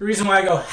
The reason why I go,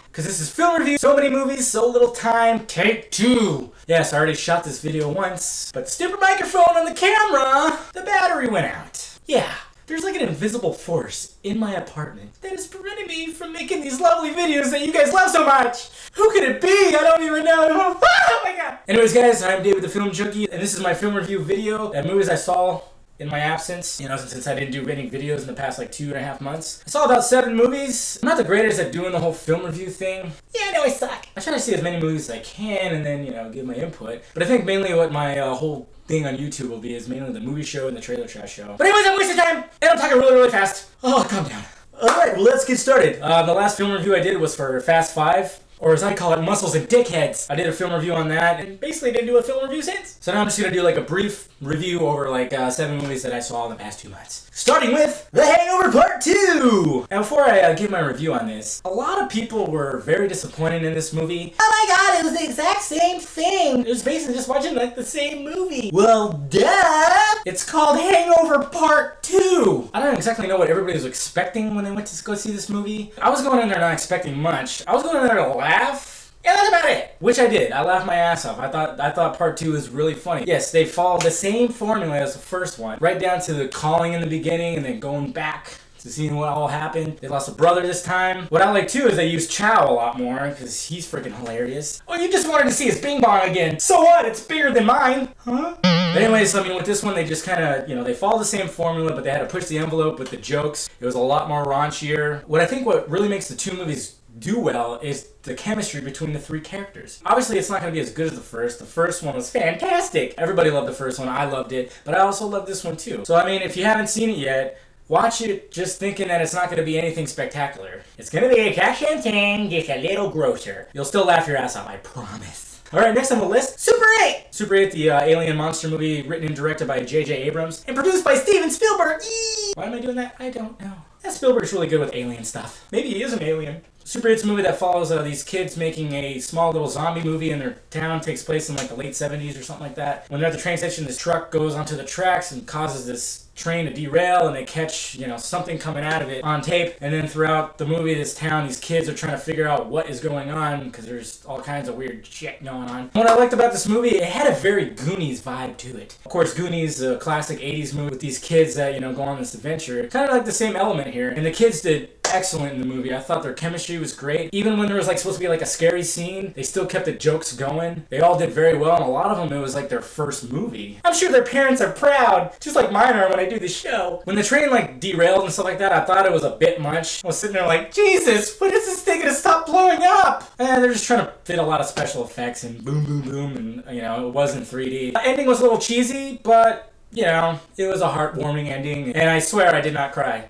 because this is film review. So many movies, so little time. Take 2. Yes, I already shot this video once, but the stupid microphone on the camera, the battery went out. Yeah, there's like an invisible force in my apartment that is preventing me from making these lovely videos that you guys love so much. Who could it be? I don't even know. Oh my god. Anyways, guys, I'm David the Film Junkie, and this is my film review video at movies I saw in my absence, you know, since I didn't do any videos in the past like 2.5 months. I saw about 7 movies. I'm not the greatest at doing the whole film review thing. Yeah, I know I suck. I try to see as many movies as I can and then, you know, give my input. But I think mainly what my whole thing on YouTube will be is mainly the movie show and the trailer trash show. But anyways, I'm wasting time, and I'm talking really, really fast. Oh, calm down. Alright, well, let's get started. The last film review I did was for Fast 5. Or as I call it, Muscles and Dickheads. I did a film review on that and basically didn't do a film review since. So now I'm just going to do like a brief review over like 7 movies that I saw in the past 2 months. Starting with The Hangover Part 2! Now before I give my review on this, a lot of people were very disappointed in this movie. Oh my god, it was the exact same thing! It was basically just watching like the same movie. Well, duh! It's called Hangover Part 2! I don't exactly know what everybody was expecting when they went to go see this movie. I was going in there not expecting much. I was going in there to laugh. Yeah, that's about it. Which I did. I laughed my ass off. I thought part 2 was really funny. Yes, they followed the same formula as the first one. Right down to the calling in the beginning and then going back to seeing what all happened. They lost a brother this time. What I like too is they use Chow a lot more because he's freaking hilarious. Oh, you just wanted to see his bing bong again. So what? It's bigger than mine. Huh? But anyways, I mean, with this one, they just kind of, you know, they follow the same formula, but they had to push the envelope with the jokes. It was a lot more raunchier. What really makes the 2 movies do well is the chemistry between the 3 characters. Obviously, it's not going to be as good as the first. The first one was fantastic. Everybody loved the first one. I loved it. But I also love this one too. So, I mean, if you haven't seen it yet, watch it just thinking that it's not going to be anything spectacular. It's going to be a cash and thing, just a little grosser. You'll still laugh your ass off, I promise. Alright, next on the list, Super 8! Super 8, the alien monster movie written and directed by J.J. Abrams and produced by Steven Spielberg. Yee! Why am I doing that? I don't know. That Spielberg's really good with alien stuff. Maybe he is an alien. Super 8's a movie that follows these kids making a small little zombie movie in their town. Takes place in like the late 70s or something like that. When they're at the train station, this truck goes onto the tracks and causes this train to derail, and they catch, you know, something coming out of it on tape. And then throughout the movie, this town, these kids are trying to figure out what is going on because there's all kinds of weird shit going on. What I liked about this movie, it had a very Goonies vibe to it. Of course, Goonies, a classic 80s movie with these kids that, you know, go on this adventure. Kind of like the same element here. And the kids did excellent in the movie. I thought their chemistry was great. Even when there was like supposed to be like a scary scene, they still kept the jokes going. They all did very well, and a lot of them, it was like their first movie. I'm sure their parents are proud, just like mine are when I do the show. When the train like derailed and stuff like that, I thought it was a bit much. I was sitting there like, Jesus, when is this thing gonna stop blowing up? And they're just trying to fit a lot of special effects and boom, boom, boom, and you know, it wasn't 3D. The ending was a little cheesy, but you know, it was a heartwarming ending, and I swear I did not cry.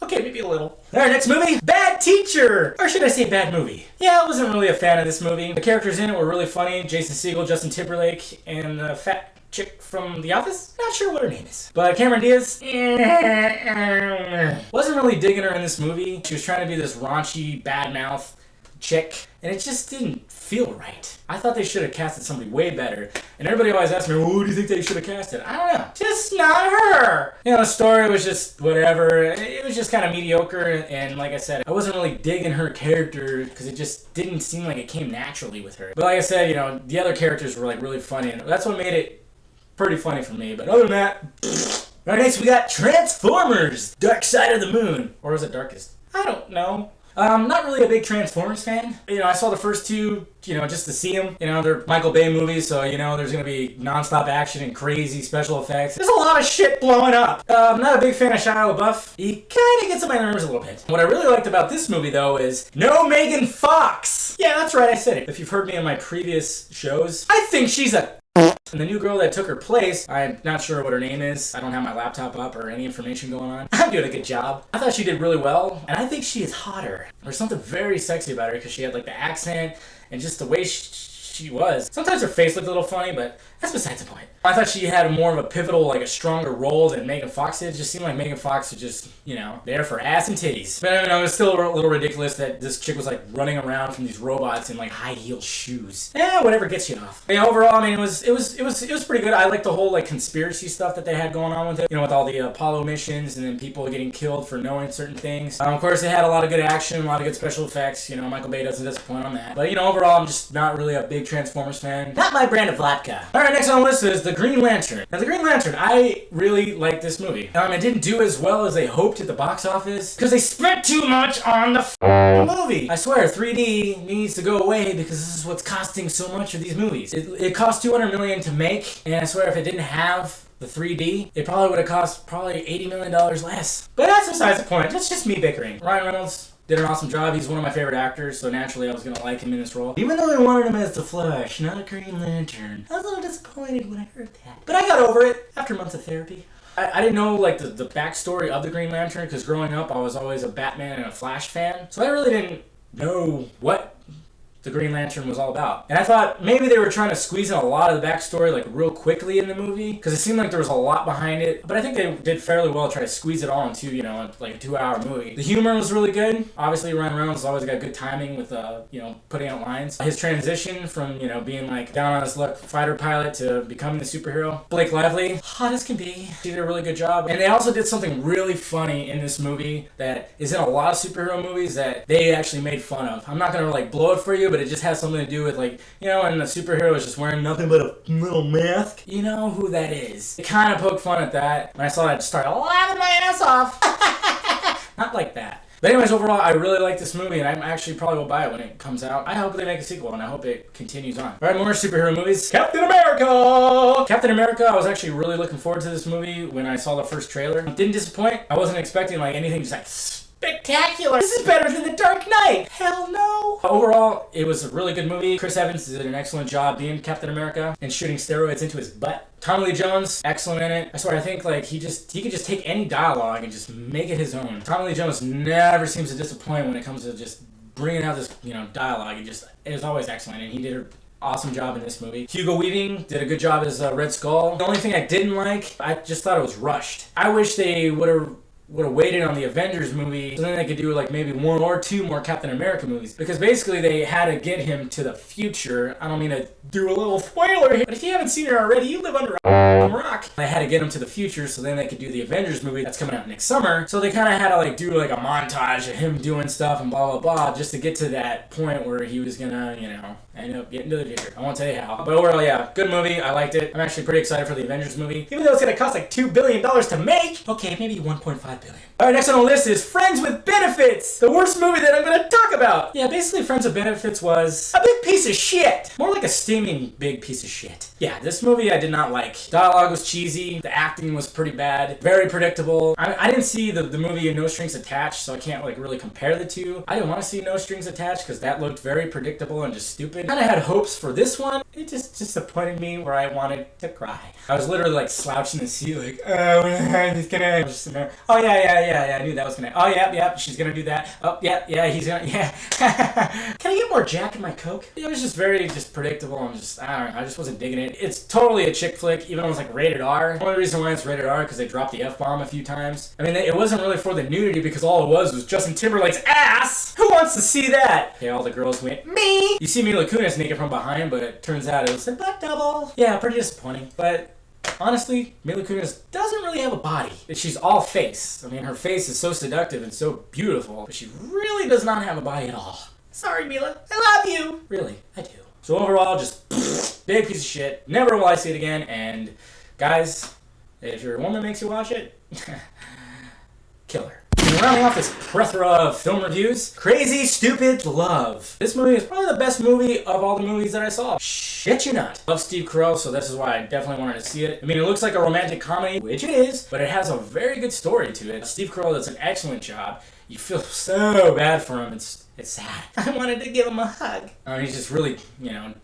Okay, maybe a little. Alright, next movie, Bad Teacher! Or should I say Bad Movie? Yeah, I wasn't really a fan of this movie. The characters in it were really funny. Jason Segel, Justin Timberlake, and the fat chick from The Office? Not sure what her name is. But Cameron Diaz? Wasn't really digging her in this movie. She was trying to be this raunchy, bad mouth chick, and it just didn't feel right. I thought they should have casted somebody way better. And everybody always asks me, well, who do you think they should have casted? I don't know. Just not her. You know, the story was just whatever. It was just kind of mediocre, and like I said, I wasn't really digging her character because it just didn't seem like it came naturally with her. But like I said, you know, the other characters were like really funny, and that's what made it pretty funny for me. But other than that, right, next we got Transformers, Dark Side of the Moon. Or was it Darkest? I don't know. Not really a big Transformers fan. You know, I saw the first 2, you know, just to see them. You know, they're Michael Bay movies, so, you know, there's gonna be non-stop action and crazy special effects. There's a lot of shit blowing up. I'm not a big fan of Shia LaBeouf. He kinda gets on my nerves a little bit. What I really liked about this movie, though, is no Megan Fox! Yeah, that's right, I said it. If you've heard me in my previous shows, I think she's a and the new girl that took her place, I'm not sure what her name is. I don't have my laptop up or any information going on. I'm doing a good job. I thought she did really well, and I think she is hotter. There's something very sexy about her because she had like the accent and just the way she was. Sometimes her face looked a little funny, but that's besides the point. I thought she had more of a pivotal, like a stronger role than Megan Fox did. It just seemed like Megan Fox was just, you know, there for ass and titties. But I mean, it was still a little ridiculous that this chick was like running around from these robots in like high heel shoes. Whatever gets you off. But, yeah, overall, I mean, it was pretty good. I like the whole like conspiracy stuff that they had going on with it. You know, with all the Apollo missions and then people getting killed for knowing certain things. Of course, it had a lot of good action, a lot of good special effects. You know, Michael Bay doesn't disappoint on that. But you know, overall, I'm just not really a big Transformers fan. Not my brand of vodka. All right, next on the list is The Green Lantern. Now, The Green Lantern, I really like this movie. It didn't do as well as they hoped at the box office because they spent too much on the movie. I swear, 3D needs to go away because this is what's costing so much of these movies. It cost $200 million to make, and I swear if it didn't have the 3D, it probably would have cost probably $80 million less. But that's besides the point. That's just me bickering. Ryan Reynolds did an awesome job. He's one of my favorite actors, so naturally I was going to like him in this role. Even though I wanted him as the Flash, not a Green Lantern. I was a little disappointed when I heard that. But I got over it after months of therapy. I didn't know like the backstory of the Green Lantern because growing up I was always a Batman and a Flash fan. So I really didn't know what the Green Lantern was all about. And I thought maybe they were trying to squeeze in a lot of the backstory like real quickly in the movie because it seemed like there was a lot behind it. But I think they did fairly well to try to squeeze it all into, you know, like a 2-hour movie. The humor was really good. Obviously, Ryan Reynolds has always got good timing with, you know, putting out lines. His transition from, you know, being like down on his luck fighter pilot to becoming the superhero. Blake Lively, hot as can be. She did a really good job. And they also did something really funny in this movie that is in a lot of superhero movies that they actually made fun of. I'm not gonna like blow it for you, but it just has something to do with like, you know, when the superhero is just wearing nothing but a little mask. You know who that is. It kind of poked fun at that. When I saw that, I just started laughing my ass off. Not like that. But anyways, overall, I really like this movie, and I actually probably will buy it when it comes out. I hope they make a sequel, and I hope it continues on. All right, more superhero movies. Captain America! Captain America, I was actually really looking forward to this movie when I saw the first trailer. It didn't disappoint. I wasn't expecting like anything just like spectacular. This is better than The Dark Knight. Hell no. Overall, it was a really good movie. Chris Evans did an excellent job being Captain America and shooting steroids into his butt. Tommy Lee Jones, excellent in it. I swear, I think like he could just take any dialogue and just make it his own. Tommy Lee Jones never seems to disappoint when it comes to just bringing out this, you know, dialogue. It is always excellent, and he did an awesome job in this movie. Hugo Weaving did a good job as Red Skull. The only thing I didn't like, I just thought it was rushed. I wish they would have waited on the Avengers movie so then they could do like maybe 1 or 2 more Captain America movies, because basically they had to get him to the future. I don't mean to do a little spoiler here, but if you haven't seen it already, you live under a rock. They had to get him to the future so then they could do the Avengers movie that's coming out next summer. So they kind of had to like do like a montage of him doing stuff and blah blah blah just to get to that point where he was gonna, you know, end up getting to the future. I won't tell you how. But overall, yeah, good movie. I liked it. I'm actually pretty excited for the Avengers movie, even though it's gonna cost like $2 billion to make. Okay, maybe 1.5 billion. Alright, next on the list is Friends with Benefits, the worst movie that I'm gonna talk about. Yeah, basically Friends with Benefits was a big piece of shit. More like a steaming big piece of shit. Yeah, this movie I did not like. Dialogue was cheesy, the acting was pretty bad, very predictable. I didn't see the movie No Strings Attached, so I can't like really compare the two. I didn't want to see No Strings Attached because that looked very predictable and just stupid. I kind of had hopes for this one. It just disappointed me where I wanted to cry. I was literally like slouching in the seat like, oh, he's gonna, I was just sitting there, oh yeah, I knew that was gonna, oh yeah, she's gonna do that, oh yeah, he's gonna, yeah. Can I get more Jack in my Coke? It was just very predictable and just, I don't know, I just wasn't digging it. It's totally a chick flick, even though it's like rated R. The only reason why it's rated R because they dropped the F-bomb a few times. I mean, it wasn't really for the nudity because all it was Justin Timberlake's ass. Who wants to see that? Okay, all the girls went, me! You see Mila Kunis naked from behind, but it turns out it was a butt double. Yeah, pretty disappointing, but honestly, Mila Kunis doesn't really have a body. She's all face. I mean, her face is so seductive and so beautiful, but she really does not have a body at all. Sorry, Mila. I love you. Really, I do. So overall, just big piece of shit. Never will I see it again. And guys, if your woman makes you watch it, kill her. And rounding off this plethora of film reviews, Crazy Stupid Love. This movie is probably the best movie of all the movies that I saw. Shit you not. Love Steve Carell, so this is why I definitely wanted to see it. I mean, it looks like a romantic comedy, which it is, but it has a very good story to it. Steve Carell does an excellent job. you feel so bad for him. It's sad. I wanted to give him a hug. He's just really,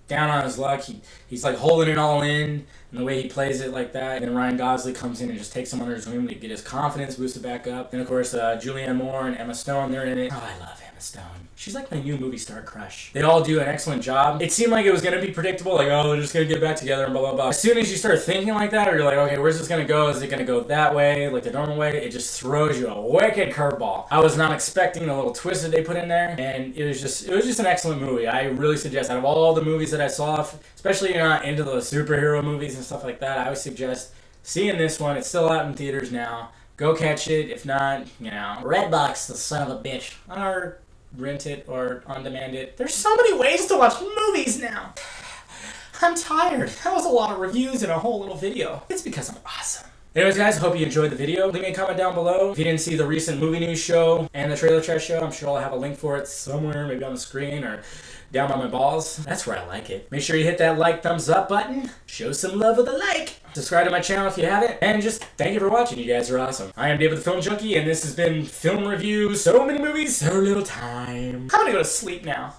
down on his luck. He's like holding it all in, and the way he plays it like that. And then Ryan Gosling comes in and just takes him under his wing to get his confidence boosted back up. And of course, Julianne Moore and Emma Stone, they're in it. Oh, I love Emma Stone. She's like my new movie star crush. They all do an excellent job. It seemed like it was going to be predictable, like, oh, they're just going to get back together and blah, blah, blah. As soon as you start thinking like that, or you're like, okay, where's this going to go? Is it going to go that way, like the normal way? It just throws you a wicked curveball. I was not expecting the little twist that they put in there, and it was just an excellent movie. I really suggest, out of all the movies that I saw, especially if you're not into those superhero movies and stuff like that, I would suggest seeing this one. It's still out in theaters now. Go catch it. If not, Redbox, the son of a bitch. Or rent it or on demand it. There's so many ways to watch movies now. I'm tired. That was a lot of reviews in a whole little video. It's because I'm awesome. Anyways, guys, hope you enjoyed the video. Leave me a comment down below. If you didn't see the recent movie news show and the trailer trash show, I'm sure I'll have a link for it somewhere, maybe on the screen or down by my balls. That's where I like it. Make sure you hit that like, thumbs up button. Show some love with a like. Subscribe to my channel if you haven't. And just thank you for watching. You guys are awesome. I am David the Film Junkie, and this has been Film Review. So many movies, so little time. I'm gonna go to sleep now.